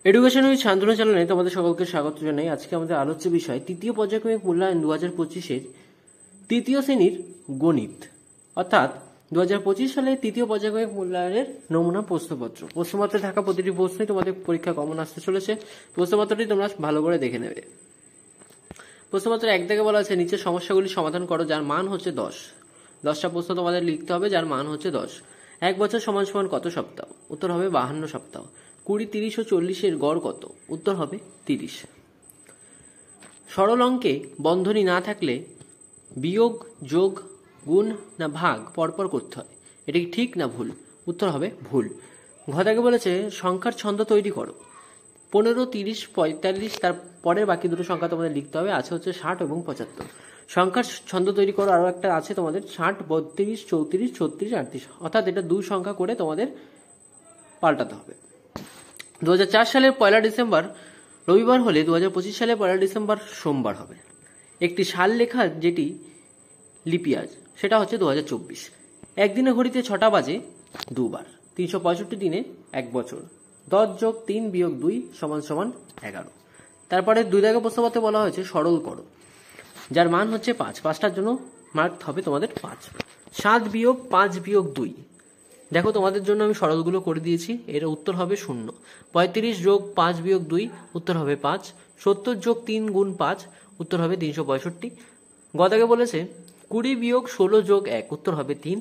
Education with Shantanu চ্যানেলে তোমাদের সকলকে স্বাগত জানাই। আজকে আমাদের আলোচ্য বিষয় তৃতীয় পর্যায়ক্রমিক মূল্যায়ন 2025-এর তৃতীয় শ্রেণীর গণিত, অর্থাৎ 2025 সালে তৃতীয় পর্যায়ক্রমিক মূল্যায়নের নমুনা প্রশ্নপত্র। প্রশ্নপত্রে থাকা প্রতিটি প্রশ্নই তোমাদের পরীক্ষা কমন আসতে চলেছে। প্রশ্নপত্রটি তোমরা ভালো করে দেখে নেবে। প্রশ্নপত্র 1 থেকে বলা আছে নিচের সমস্যাগুলি সমাধান করো যার মান হচ্ছে 10। 10টা প্রশ্ন তোমাদের লিখতে হবে যার মান হচ্ছে 10। 1 বছর সমান সমান কত সপ্তাহ? উত্তর হবে 52 সপ্তাহ। 20, 30 ও 40-এর গড় কত? উত্তর হবে 30। সরল অঙ্কে বন্ধনী না থাকলে বিয়োগ, যোগ, গুণ না ভাগ পরপর করতে হয়, এটা কি ঠিক না ভুল? উত্তর হবে ভুল। ঘটাকে বলেছে সংখ্যার ছন্দ তৈরি করো। 15, 30, 45, তার পরের বাকি দুটো সংখ্যা তোমাদের লিখতে হবে। আছে হচ্ছে 60 এবং 75। সংখ্যার ছন্দ তৈরি করো আরো একটা আছে তোমাদের 60, 32, 34, 36, 38, অর্থাৎ এটা দুই সংখ্যা করে তোমাদের পাল্টাতে হবে। 2004 সালের 1 ডিসেম্বর রবিবার হলে 2025 সালের 1 ডিসেম্বর সোমবার হবে। একটি সাল লেখা যেটি লিপিয়াজ, সেটা হচ্ছে 2024। একদিনে ঘড়িতে 6টা বাজে দুবার। 365 দিনে 1 বছর। 10 যোগ 3 বিয়োগ 2 সমান সমান 11। তারপরে 2 দাগে প্রশ্নপত্রে বলা হয়েছে সরল করো যার মান হচ্ছে 5। 5টার জন্য মার্ক হবে তোমাদের 5। 7 বিয়োগ 5 বিয়োগ 2, দেখো তোমাদের জন্য আমি সরলগুলো করে দিয়েছি। এর উত্তর হবে 0। 35 যোগ 5 বিয়োগ 2, উত্তর হবে 5। 70 যোগ 3 গুণ 5, উত্তর হবে 365। গদাকে বলেছে 20 বিয়োগ 16 যোগ 1, উত্তর হবে 3।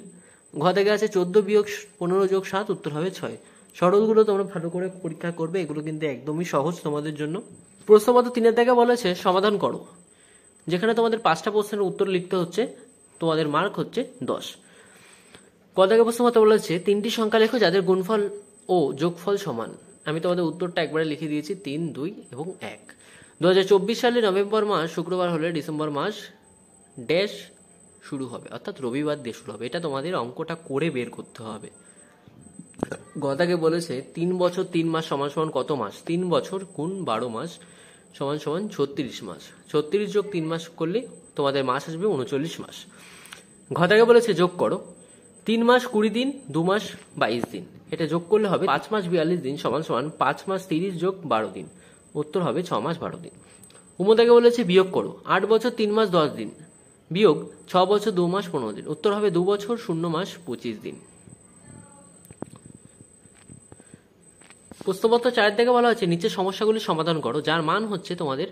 গদাকে আছে 14 বিয়োগ 15 যোগ 7, উত্তর হবে 6। সরলগুলো তোমরা ভালো করে পরীক্ষা করবে, এগুলো কিন্তু একদমই সহজ তোমাদের জন্য। প্রশ্নপত্র 3 দাগে বলেছে সমাধান করো, যেখানে তোমাদের 5টা প্রশ্নের উত্তর লিখতে হচ্ছে, তোমাদের মার্ক হচ্ছে 10। কদাকে প্রশ্নপত্র বলেছে 3টি সংখ্যা লেখো যাদের গুণফল ও যোগফল সমান। আমি তোমাদের উত্তরটা একবারে লিখে দিয়েছি, 3, 2 এবং 1। 2024 সালে নভেম্বর মাস শুক্রবার হলে ডিসেম্বর মাস ড্যাশ শুরু হবে, অর্থাৎ রবিবার দিয়ে শুরু হবে। এটা তোমাদের অঙ্কটা করে বের করতে হবে। গদাকে বলেছে 3 বছর 3 মাস সমান সমান কত মাস? 3 বছর গুণ 12 মাস সমান সমান 36 মাস। 36 যোগ 3 মাস করলে তোমাদের মাস আসবে 39 মাস। ঘটাকে বলেছে যোগ করো 3 মাস 20 দিন, 2 মাস 22 দিন। এটা যোগ করলে হবে 5 মাস 42 দিন সমান সমান 5 মাস 30 যোগ 12 দিন, উত্তর হবে 6 মাস 12 দিন। উমদাকে বলেছে বিয়োগ করো 8 বছর 3 মাস 10 দিন বিয়োগ 6 বছর 2 মাস 15 দিন, উত্তর হবে 2 বছর 0 মাস 25 দিন। প্রশ্নপত্র 4 থেকে বলা হচ্ছে নিচের সমস্যাগুলি সমাধান করো যার মান হচ্ছে তোমাদের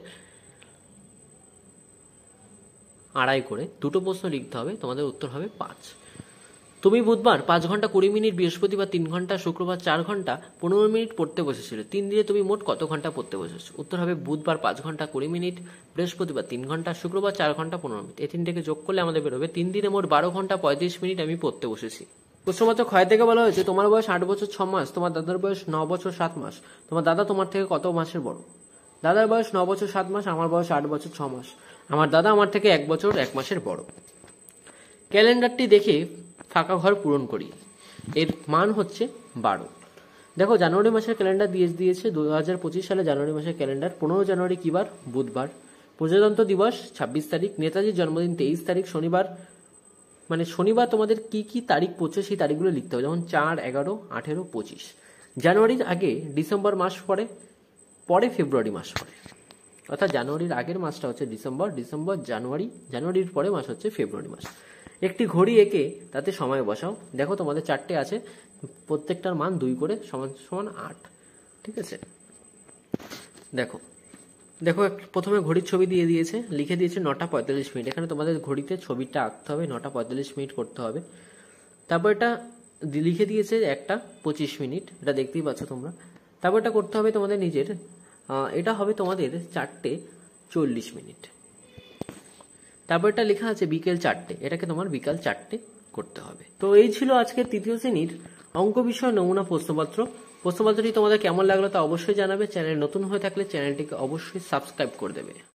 2.5 করে। দুটো প্রশ্ন লিখতে হবে, তোমাদের উত্তর হবে 5। তুমি বুধবার 5 ঘন্টা 20 মিনিট, বৃহস্পতিবার 3 ঘন্টা, শুক্রবার 4 ঘন্টা 15 মিনিট পড়তে বসেছিলে। 3 দিনে তুমি মোট কত ঘন্টা পড়তে বসেছো? উত্তর হবে বুধবার 5 ঘন্টা 20 মিনিট, বৃহস্পতিবার 3 ঘন্টা, শুক্রবার 4 ঘন্টা 15 মিনিট। এই তিনটাকে যোগ করলে আমাদের বেরোবে 3 দিনে মোট 12 ঘন্টা 35 মিনিট আমি পড়তে বসেছি। প্রশ্নপত্র ক্ষয় থেকে বলা হয়েছে তোমার বয়স 8 বছর 6 মাস, তোমার দাদার বয়স 9 বছর 7 মাস। তোমার দাদা তোমার থেকে কত মাসের বড়? দাদার বয়স 9 বছর 7 মাস, আমার বয়স 8 বছর 6 মাস। আমার দাদা আমার থেকে 1 বছর 1 মাসের বড়। ক্যালেন্ডারটি দেখে ফাঁকা ঘর পূরণ করি। এর মান হচ্ছে 12। দেখো জানুয়ারি মাসের ক্যালেন্ডার দিয়েছে 2025 সালে জানুয়ারি মাসের ক্যালেন্ডার। 15 জানুয়ারি কি বার? বুধবার। প্রজাতন্ত্র দিবস 26 তারিখ। নেতাজির জন্মদিন 23 তারিখ শনিবার। মানে শনিবার তোমাদের কি কি তারিখ পড়ছে সেই তারিখগুলো লিখতে হবে, যেমন 4, 11, 18, 25। জানুয়ারির আগে ডিসেম্বর মাস পরে, পরে ফেব্রুয়ারি মাস পরে, অর্থাৎ জানুয়ারির আগের মাসটা হচ্ছে ডিসেম্বর, ডিসেম্বর জানুয়ারি, জানুয়ারির পরে মাস হচ্ছে ফেব্রুয়ারি মাস। একটি ঘড়ি এঁকে তাতে সময় বসাও। দেখো তোমাদের 4টে আছে, প্রত্যেকটার মান 2 করে সমান সমান 8। ঠিক আছে, দেখো দেখো প্রথমে ঘড়ির ছবি দিয়ে দিয়েছে, লিখে দিয়েছে 9টা 45 মিনিট। এখানে তোমাদের ঘড়িতে ছবিটা আঁকতে হবে, 9টা 45 মিনিট করতে হবে। তারপর এটা লিখে দিয়েছে 1টা 25 মিনিট, এটা দেখতেই পাচ্ছ তোমরা। তারপর এটা করতে হবে তোমাদের নিজের, এটা হবে তোমাদের 4টে 40 মিনিট। তারপর এটা লেখা আছে বিকেল 4টে, এটাকে তোমার বিকাল 4টে করতে হবে। তো এই ছিল আজকের তৃতীয় শ্রেণীর অঙ্ক বিষয় নমুনা প্রশ্নপত্র। প্রশ্নপত্রটি তোমাদের কেমন লাগলো তা অবশ্যই জানাবে। চ্যানেল নতুন হয়ে থাকলে চ্যানেলটিকে অবশ্যই সাবস্ক্রাইব করে দেবে।